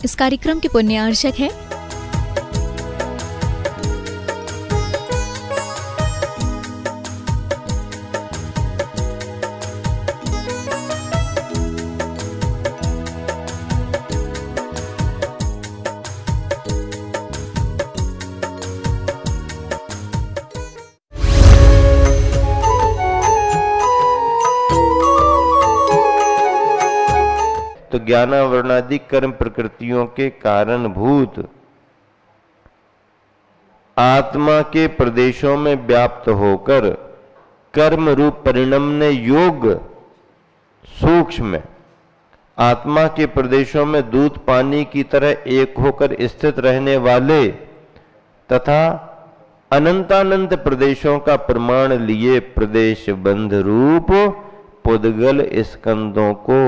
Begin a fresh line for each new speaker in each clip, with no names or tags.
इस कार्यक्रम के पुण्यार्चक हैं
तो ज्ञानावरणादि कर्म प्रकृतियों के कारणभूत आत्मा के प्रदेशों में व्याप्त होकर कर्म रूप परिणमने योग्य सूक्ष्म आत्मा के प्रदेशों में दूध पानी की तरह एक होकर स्थित रहने वाले तथा अनंतानंत प्रदेशों का प्रमाण लिए प्रदेश बंध रूप पुद्गल स्कंदों को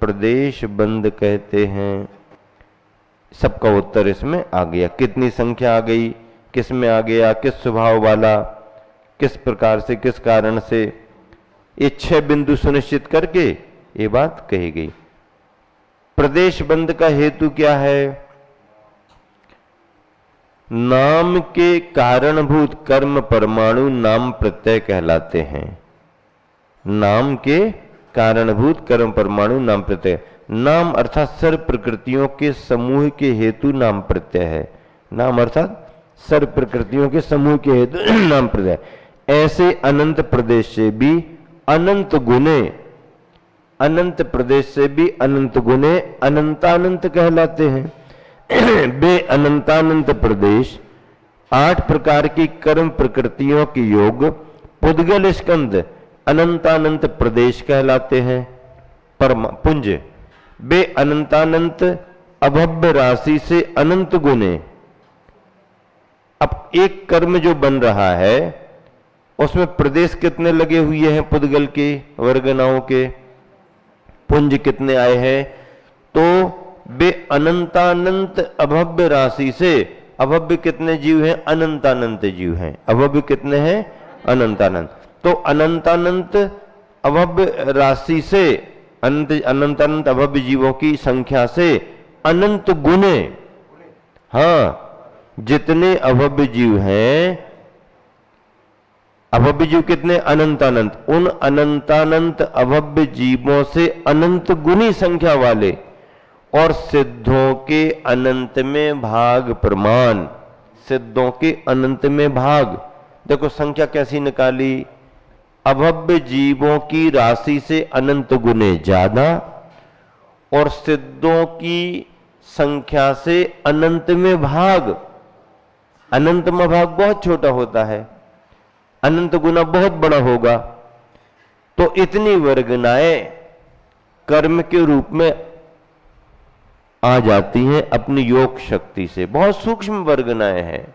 प्रदेश बंद कहते हैं। सबका उत्तर इसमें आ गया। कितनी संख्या आ गई, किस में आ गया, किस स्वभाव वाला, किस प्रकार से, किस कारण से, ये 6 बिंदु सुनिश्चित करके ये बात कही गई। प्रदेश बंद का हेतु क्या है? नाम के कारणभूत कर्म परमाणु नाम प्रत्यय कहलाते हैं। नाम के कारणभूत कर्म परमाणु नाम प्रत्यय। नाम अर्थात सर्व प्रकृतियों के समूह के हेतु नाम प्रत्यय है। नाम अर्थात सर्व प्रकृतियों के समूह के हेतु नाम प्रत्यय। ऐसे अनंत प्रदेश से भी अनंत गुणे, अनंत प्रदेश से भी अनंत गुणे अनंतानंत कहलाते हैं। बे अनंतानंत प्रदेश 8 प्रकार की कर्म प्रकृतियों के योग पुद्गल स्कंद अनंतानंत प्रदेश कहलाते हैं। पुंज बे अनंतानंत अभव्य राशि से अनंत गुणे। अब एक कर्म जो बन रहा है उसमें प्रदेश कितने लगे हुए हैं? पुद्गल के, वर्गनाओं के पुंज कितने आए हैं? तो बे अनंतानंत अभव्य राशि से, अभव्य कितने जीव हैं? अनंतानंत जीव हैं। अभव्य कितने हैं? अनंतानंत। तो अनंतानंत अभव्य राशि से, अनंतानंत अभव्य जीवों की संख्या से अनंत गुणे, हाँ, जितने अभव्य जीव हैं, अभव्य जीव कितने? अनंतानंत। उन अनंतानंत अभव्य जीवों से अनंत गुणी संख्या वाले और सिद्धों के अनंत में भाग प्रमाण। सिद्धों के अनंत में भाग, देखो संख्या कैसी निकाली? अभव्य जीवों की राशि से अनंत गुने ज्यादा और सिद्धों की संख्या से अनंत में भाग। अनंत में भाग बहुत छोटा होता है, अनंत गुना बहुत बड़ा होगा। तो इतनी वर्गनाएं कर्म के रूप में आ जाती हैं अपनी योग शक्ति से। बहुत सूक्ष्म वर्गनाएं हैं।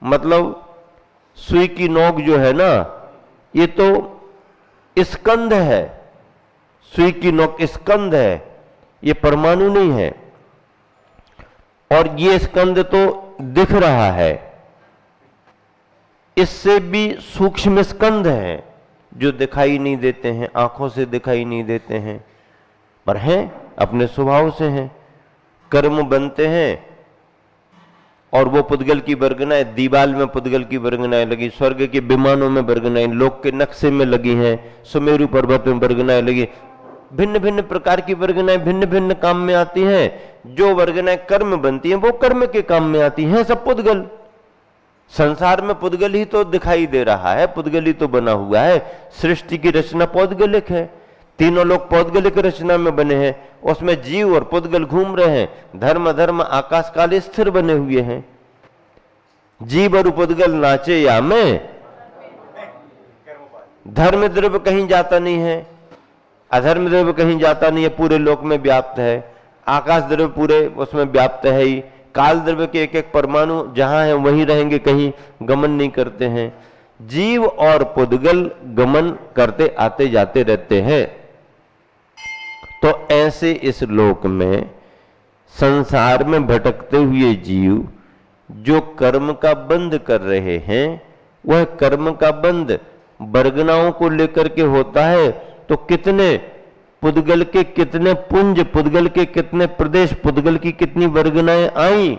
मतलब सुई की नोक जो है ना, ये तो स्कंद है। सुई की नोक स्कंद है, ये परमाणु नहीं है। और ये स्कंद तो दिख रहा है, इससे भी सूक्ष्म स्कंद हैं जो दिखाई नहीं देते हैं, आंखों से दिखाई नहीं देते हैं, पर हैं, अपने स्वभाव से हैं। कर्म बनते हैं और वो पुद्गल की वर्गनाएं, दीवाल में पुद्गल की वर्गनाएं लगी, स्वर्ग के विमानों में वर्गनाएं, लोक के नक्शे में लगी हैं, सुमेरु पर्वत में वर्गनाएं लगी। भिन्न भिन्न प्रकार की वर्गनाएं भिन्न भिन्न काम में आती हैं। जो वर्गनाएं कर्म बनती हैं वो कर्म के काम में आती हैं। सब पुद्गल, संसार में पुद्गल ही तो दिखाई दे रहा है, पुद्गल ही तो बना हुआ है। सृष्टि की रचना पौद्गलिक है, तीनों लोग पौद्गलिक रचना में बने हैं, उसमें जीव और पुद्गल घूम रहे हैं। धर्म धर्म आकाश काल स्थिर बने हुए हैं। जीव और पुद्गल नाचे या में, धर्म द्रव्य कहीं जाता नहीं है, अधर्म द्रव्य कहीं जाता नहीं है, पूरे लोक में व्याप्त है। आकाश द्रव्य पूरे उसमें व्याप्त है ही। काल द्रव्य के एक एक परमाणु जहां है वहीं रहेंगे, कहीं गमन नहीं करते हैं। जीव और पुद्गल गमन करते आते जाते रहते हैं। तो ऐसे इस लोक में संसार में भटकते हुए जीव जो कर्म का बंध कर रहे हैं, वह कर्म का बंध वर्गनाओं को लेकर के होता है। तो कितने पुद्गल के कितने पुंज, पुद्गल के कितने प्रदेश, पुद्गल की कितनी वर्गनाएं आई।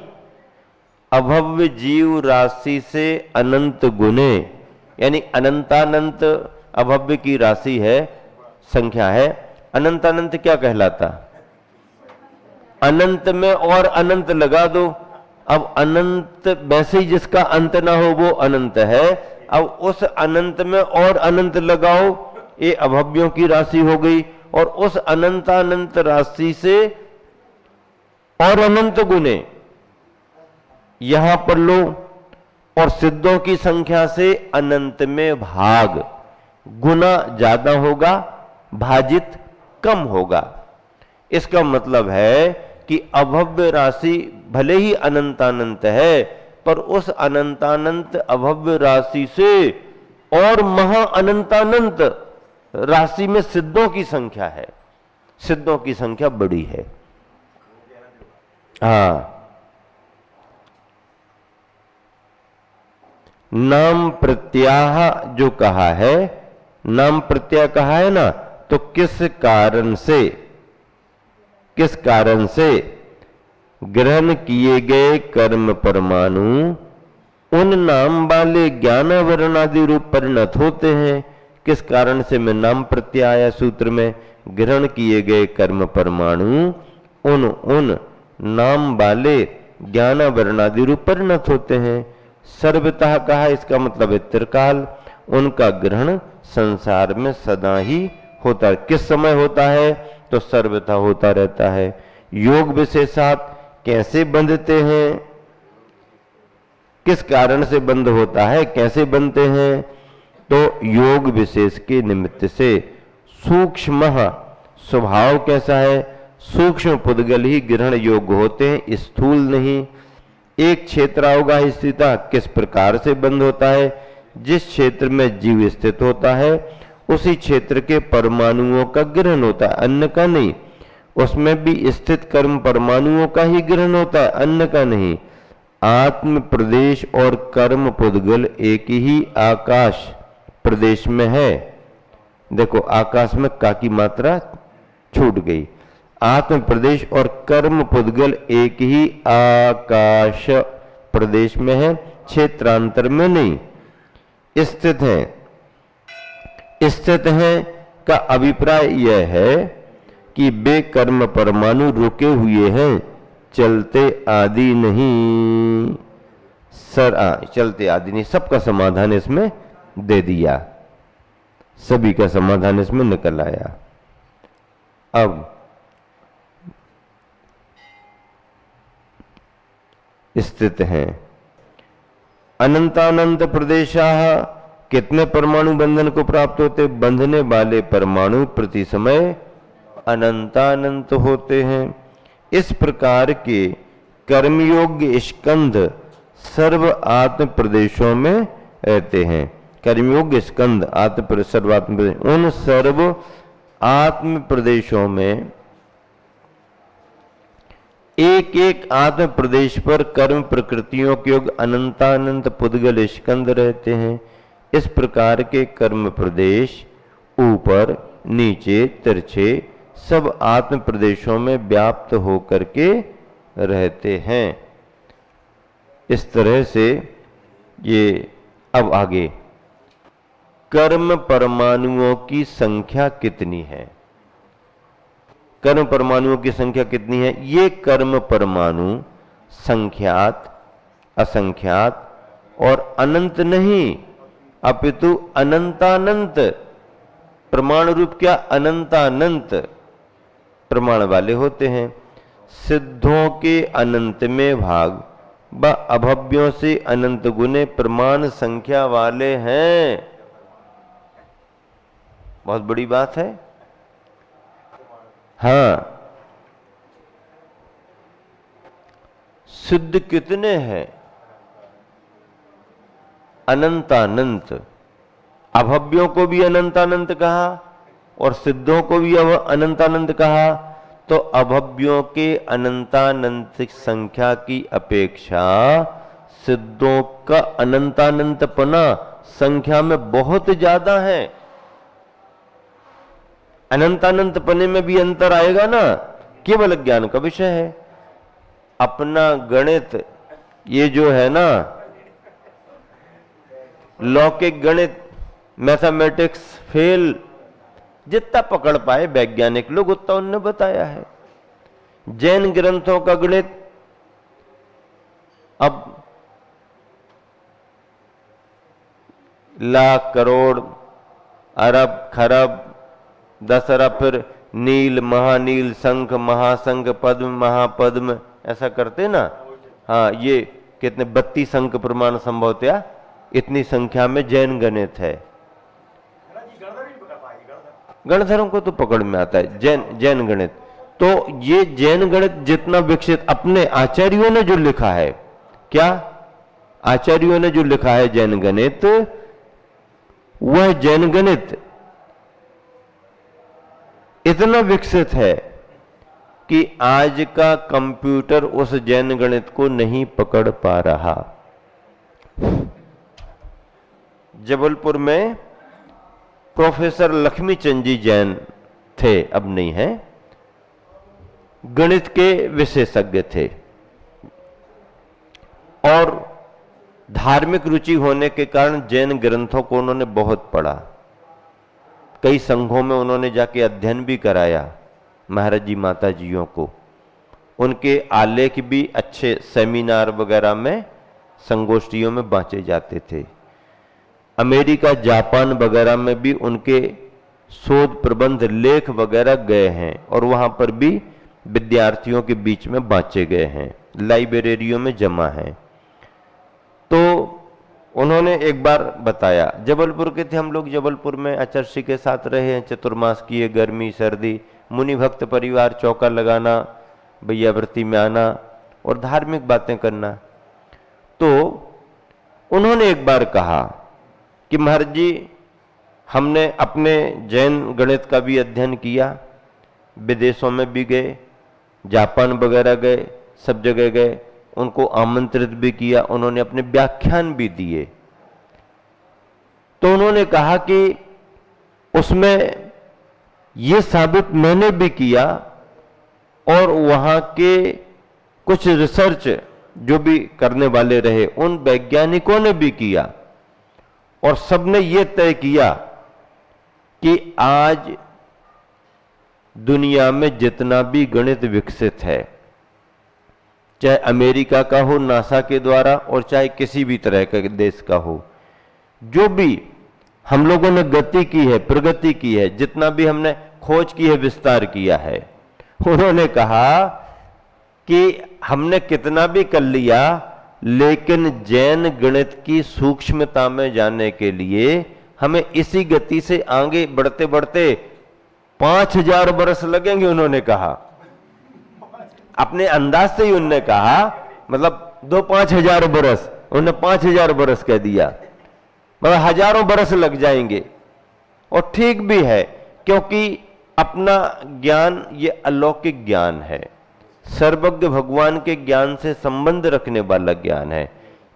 अभव्य जीव राशि से अनंत गुने, यानी अनंतानंत अभव्य की राशि है, संख्या है। अनंतानंत क्या कहलाता? अनंत में और अनंत लगा दो। अब अनंत वैसे ही जिसका अंत ना हो वो अनंत है। अब उस अनंत में और अनंत लगाओ, ये अभव्यों की राशि हो गई। और उस अनंतानंत राशि से और अनंत गुने यहां पर लो, और सिद्धों की संख्या से अनंत में भाग, गुना ज्यादा होगा, भाजित कम होगा। इसका मतलब है कि अभव्य राशि भले ही अनंतानंत है, पर उस अनंतानंत अभव्य राशि से और महा अनंतानंत राशि में सिद्धों की संख्या है, सिद्धों की संख्या बड़ी है। हाँ, नाम प्रत्याह जो कहा है, नाम प्रत्यय कहा है ना, तो किस कारण से, किस कारण से ग्रहण किए गए कर्म परमाणु उन नाम वाले ज्ञान वर्णादि रूप परिणत होते हैं। किस कारण से में नाम प्रत्यय आया सूत्र में, ग्रहण किए गए कर्म परमाणु उन नाम वाले ज्ञान वर्णादि रूप परिणत होते हैं। सर्वतः कहा, इसका मतलब है त्रिकाल, उनका ग्रहण संसार में सदा ही होता है। किस समय होता है? तो सर्वथा होता रहता है। योग विशेषात कैसे बंधते हैं, किस कारण से बंध होता है, कैसे बनते हैं? तो योग विशेष के निमित्त से। सूक्ष्म स्वभाव कैसा है? सूक्ष्म पुद्गल ही ग्रहण योग्य होते हैं, स्थूल नहीं। एक क्षेत्र होगा स्थित, किस प्रकार से बंद होता है? जिस क्षेत्र में जीव स्थित होता है उसी क्षेत्र के परमाणुओं का ग्रहण होता है, अन्य का नहीं। उसमें भी स्थित कर्म परमाणुओं का ही ग्रहण होता है, अन्य का नहीं। आत्म प्रदेश और कर्म पुद्गल एक ही आकाश प्रदेश में है। देखो आकाश में का की मात्रा छूट गई। आत्म प्रदेश और कर्म पुद्गल एक ही आकाश प्रदेश में है, क्षेत्रांतर में नहीं स्थित है। स्थित है का अभिप्राय यह है कि वे कर्म परमाणु रुके हुए हैं, चलते आदि नहीं। चलते आदि नहीं, सबका समाधान इसमें दे दिया, सभी का समाधान इसमें निकल आया। अब स्थित हैं। अनंतानंत प्रदेशाः, कितने परमाणु बंधन को प्राप्त होते? बंधने वाले परमाणु प्रति समय अनंतानंत होते हैं। इस प्रकार के कर्मयोग्य स्कंध सर्व आत्म प्रदेशों में रहते हैं। कर्मयोग्य स्कंध आत्म सर्वात्म प्रदेश, उन सर्व आत्म प्रदेशों में एक एक आत्म प्रदेश पर कर्म प्रकृतियों के योग अनंतानंत पुद्गल स्कंद रहते हैं। इस प्रकार के कर्म प्रदेश ऊपर नीचे तिरछे सब आत्म प्रदेशों में व्याप्त होकर के रहते हैं। इस तरह से ये अब आगे कर्म परमाणुओं की संख्या कितनी है? कर्म परमाणुओं की संख्या कितनी है? ये कर्म परमाणु संख्यात, असंख्यात और अनंत नहीं, अपितु अनंतानंत प्रमाण रूप क्या? अनंतानंत प्रमाण वाले होते हैं। सिद्धों के अनंत में भाग व अभव्यों से अनंत गुने प्रमाण संख्या वाले हैं। बहुत बड़ी बात है। हाँ, सिद्ध कितने हैं? अनंतानंत। अभव्यों को भी अनंतानंत कहा और सिद्धों को भी अनंतानंत कहा। तो अभव्यों के अनंतानंत संख्या की अपेक्षा सिद्धों का अनंतानंतपना संख्या में बहुत ज्यादा है। अनंतानंत पने में भी अंतर आएगा ना, केवल ज्ञान का विषय है। अपना गणित ये जो है ना, लौकिक गणित, मैथमेटिक्स फेल, जितना पकड़ पाए वैज्ञानिक लोग उतना उन्होंने बताया है। जैन ग्रंथों का गणित अब लाख करोड़ अरब खरब 10 अरब, फिर नील महानील शंख महाशंख पद्म महापद्म ऐसा करते ना। हाँ, ये कितने 32 अंक प्रमाण संभवतया इतनी संख्या में जैन गणित है। गणधरों को तो पकड़ में आता है जैन गणित। तो ये जैन गणित जितना विकसित, अपने आचार्यों ने जो लिखा है, क्या आचार्यों ने जो लिखा है जैन गणित, वह जैन गणित इतना विकसित है कि आज का कंप्यूटर उस जैन गणित को नहीं पकड़ पा रहा। जबलपुर में प्रोफेसर लक्ष्मीचंद जी जैन थे, अब नहीं है, गणित के विशेषज्ञ थे और धार्मिक रुचि होने के कारण जैन ग्रंथों को उन्होंने बहुत पढ़ा। कई संघों में उन्होंने जाके अध्ययन भी कराया महाराज जी माता जियों को। उनके आलेख भी अच्छे सेमिनार वगैरह में, संगोष्ठियों में बांटे जाते थे। अमेरिका जापान वगैरह में भी उनके शोध प्रबंध लेख वगैरह गए हैं और वहां पर भी विद्यार्थियों के बीच में बांटे गए हैं, लाइब्रेरियों में जमा हैं। तो उन्होंने एक बार बताया, जबलपुर के थे हम लोग, जबलपुर में आचार्य के साथ रहे हैं, चतुर्मास किए, गर्मी सर्दी, मुनि भक्त परिवार, चौका लगाना, भैयावृत्ति में आना और धार्मिक बातें करना। तो उन्होंने एक बार कहा कि महाराज जी, हमने अपने जैन गणित का भी अध्ययन किया, विदेशों में भी गए, जापान वगैरह गए, सब जगह गए, उनको आमंत्रित भी किया, उन्होंने अपने व्याख्यान भी दिए। तो उन्होंने कहा कि उसमें यह साबित मैंने भी किया और वहां के कुछ रिसर्च जो भी करने वाले रहे उन वैज्ञानिकों ने भी किया और सबने ये तय किया कि आज दुनिया में जितना भी गणित विकसित है, चाहे अमेरिका का हो नासा के द्वारा और चाहे किसी भी तरह के देश का हो, जो भी हम लोगों ने गति की है, प्रगति की है, जितना भी हमने खोज की है, विस्तार किया है, उन्होंने कहा कि हमने कितना भी कर लिया, लेकिन जैन गणित की सूक्ष्मता में जाने के लिए हमें इसी गति से आगे बढ़ते बढ़ते 5000 वर्ष लगेंगे। उन्होंने कहा, अपने अंदाज से ही उन्होंने कहा, मतलब 2-5 वर्ष, उन्होंने 5000 वर्ष कह दिया, मतलब हजारों वर्ष लग जाएंगे। और ठीक भी है, क्योंकि अपना ज्ञान ये अलौकिक ज्ञान है, सर्वज्ञ भगवान के ज्ञान से संबंध रखने वाला ज्ञान है।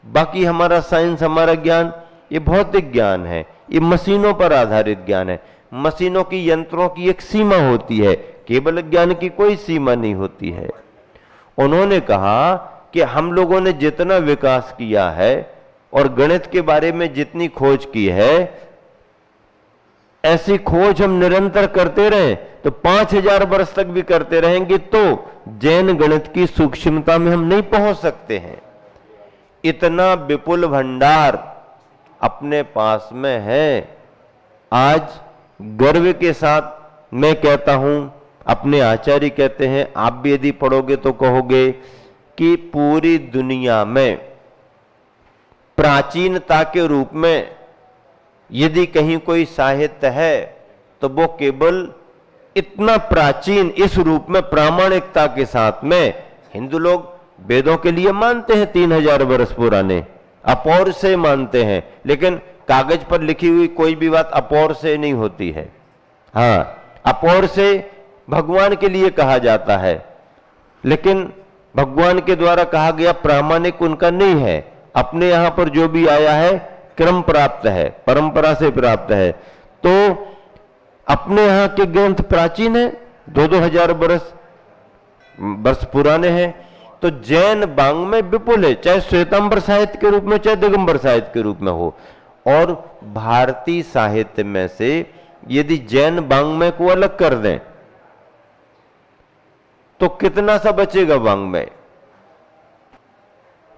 बाकी हमारा साइंस, हमारा ज्ञान ये भौतिक ज्ञान है, ये मशीनों पर आधारित ज्ञान है। मशीनों की, यंत्रों की एक सीमा होती है, केवल ज्ञान की कोई सीमा नहीं होती है। उन्होंने कहा कि हम लोगों ने जितना विकास किया है और गणित के बारे में जितनी खोज की है, ऐसी खोज हम निरंतर करते रहें तो 5000 वर्ष तक भी करते रहेंगे तो जैन गणित की सूक्ष्मता में हम नहीं पहुंच सकते हैं। इतना विपुल भंडार अपने पास में है। आज गर्व के साथ मैं कहता हूं, अपने आचार्य कहते हैं, आप भी यदि पढ़ोगे तो कहोगे कि पूरी दुनिया में प्राचीनता के रूप में यदि कहीं कोई साहित्य है तो वो केवल इतना प्राचीन, इस रूप में प्रामाणिकता के साथ में हिंदू लोग वेदों के लिए मानते हैं 3000 वर्ष पुराने, अपौर से मानते हैं, लेकिन कागज पर लिखी हुई कोई भी बात अपौर से नहीं होती है। हाँ, अपौर से भगवान के लिए कहा जाता है, लेकिन भगवान के द्वारा कहा गया प्रामाणिक उनका नहीं है। अपने यहां पर जो भी आया है क्रम प्राप्त है, परंपरा से प्राप्त है। तो अपने यहाँ के ग्रंथ प्राचीन है, 2-2 हजार वर्ष पुराने हैं। तो जैन वाङ्मय विपुल है, चाहे श्वेतांबर साहित्य के रूप में, चाहे दिगंबर साहित्य के रूप में हो। और भारतीय साहित्य में से यदि जैन वाङ्मय को अलग कर दें तो कितना सा बचेगा वाङ्मय?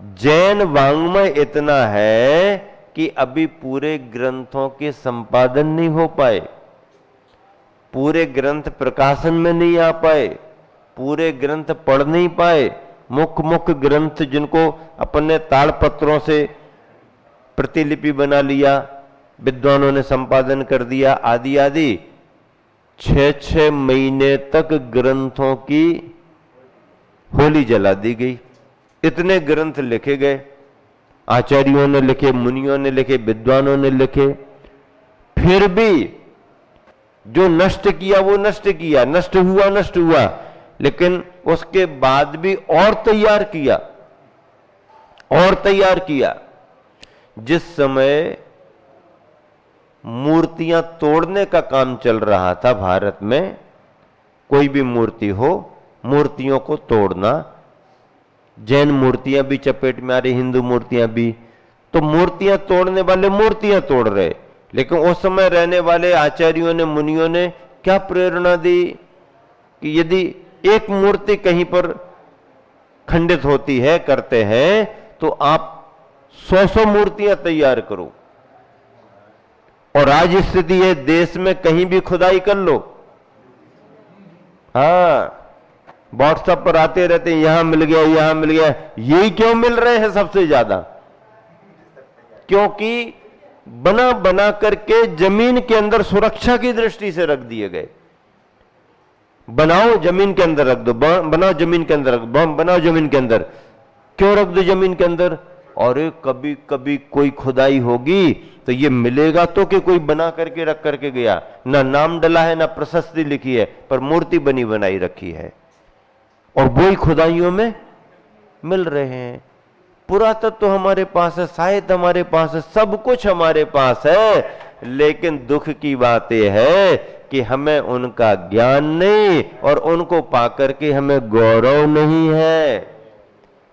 जैन वाङ्मय इतना है कि अभी पूरे ग्रंथों के संपादन नहीं हो पाए, पूरे ग्रंथ प्रकाशन में नहीं आ पाए, पूरे ग्रंथ पढ़ नहीं पाए। मुख्य ग्रंथ जिनको अपने ताड़पत्रों से प्रतिलिपि बना लिया, विद्वानों ने संपादन कर दिया, आदि आदि, 6-6 महीने तक ग्रंथों की होली जला दी गई। इतने ग्रंथ लिखे गए, आचार्यों ने लिखे, मुनियों ने लिखे, विद्वानों ने लिखे, फिर भी जो नष्ट किया वो नष्ट किया, नष्ट हुआ, लेकिन उसके बाद भी और तैयार किया। जिस समय मूर्तियां तोड़ने का काम चल रहा था भारत में, कोई भी मूर्ति हो, मूर्तियों को तोड़ना, जैन मूर्तियां भी चपेट में आ रही, हिंदू मूर्तियां भी, तो मूर्तियां तोड़ने वाले मूर्तियां तोड़ रहे। लेकिन उस समय रहने वाले आचार्यों ने, मुनियों ने क्या प्रेरणा दी कि यदि एक मूर्ति कहीं पर खंडित होती है, करते हैं, तो आप 100 मूर्तियां तैयार करो। और आज स्थिति है, देश में कहीं भी खुदाई कर लो, हाँ, व्हाट्सएप पर आते रहते हैं, यहां मिल गया, यहां मिल गया। यही क्यों मिल रहे हैं सबसे ज्यादा? क्योंकि बना करके जमीन के अंदर सुरक्षा की दृष्टि से रख दिए गए। बनाओ जमीन के अंदर रख दो, बनाओ जमीन के अंदर रख दो, बनाओ जमीन के अंदर। क्यों रख दो जमीन के अंदर? और कभी कभी कोई खुदाई होगी तो ये मिलेगा तो कि कोई बना करके रख करके गया, ना नाम डला है, ना प्रशस्ति लिखी है, पर मूर्ति बनी बनाई रखी है। और वही खुदाइयों में मिल रहे हैं। पुरातत्व तो हमारे पास है, साहित्य हमारे पास है, सब कुछ हमारे पास है, लेकिन दुख की बात यह है कि हमें उनका ज्ञान नहीं और उनको पाकर के हमें गौरव नहीं है।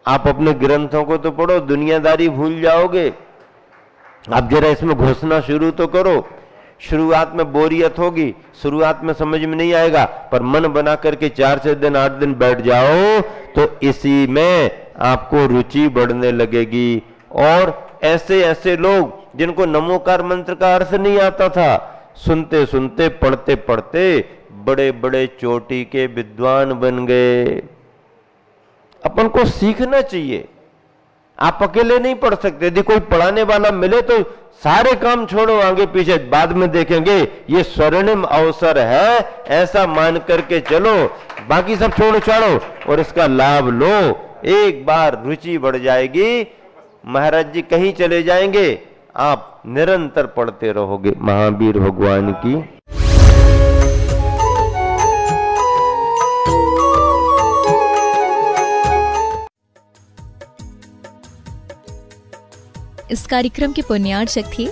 आप अपने ग्रंथों को तो पढ़ो, दुनियादारी भूल जाओगे। आप जरा इसमें घुसना शुरू तो करो। शुरुआत में बोरियत होगी, शुरुआत में समझ में नहीं आएगा, पर मन बना करके 4 दिन 8 दिन बैठ जाओ तो इसी में आपको रुचि बढ़ने लगेगी। और ऐसे ऐसे लोग जिनको नमोकार मंत्र का अर्थ नहीं आता था, सुनते सुनते, पढ़ते पढ़ते बड़े बड़े चोटी के विद्वान बन गए। अपन को सीखना चाहिए, आप अकेले नहीं पढ़ सकते। यदि कोई पढ़ाने वाला मिले तो सारे काम छोड़ो, आगे पीछे बाद में देखेंगे, ये स्वर्णिम अवसर है, ऐसा मान करके चलो, बाकी सब छोड़ो छाड़ो और इसका लाभ लो। एक बार रुचि बढ़ जाएगी, महाराज जी कहीं चले जाएंगे, आप निरंतर पढ़ते रहोगे। महावीर भगवान की।
इस कार्यक्रम के पुण्यार्चक थे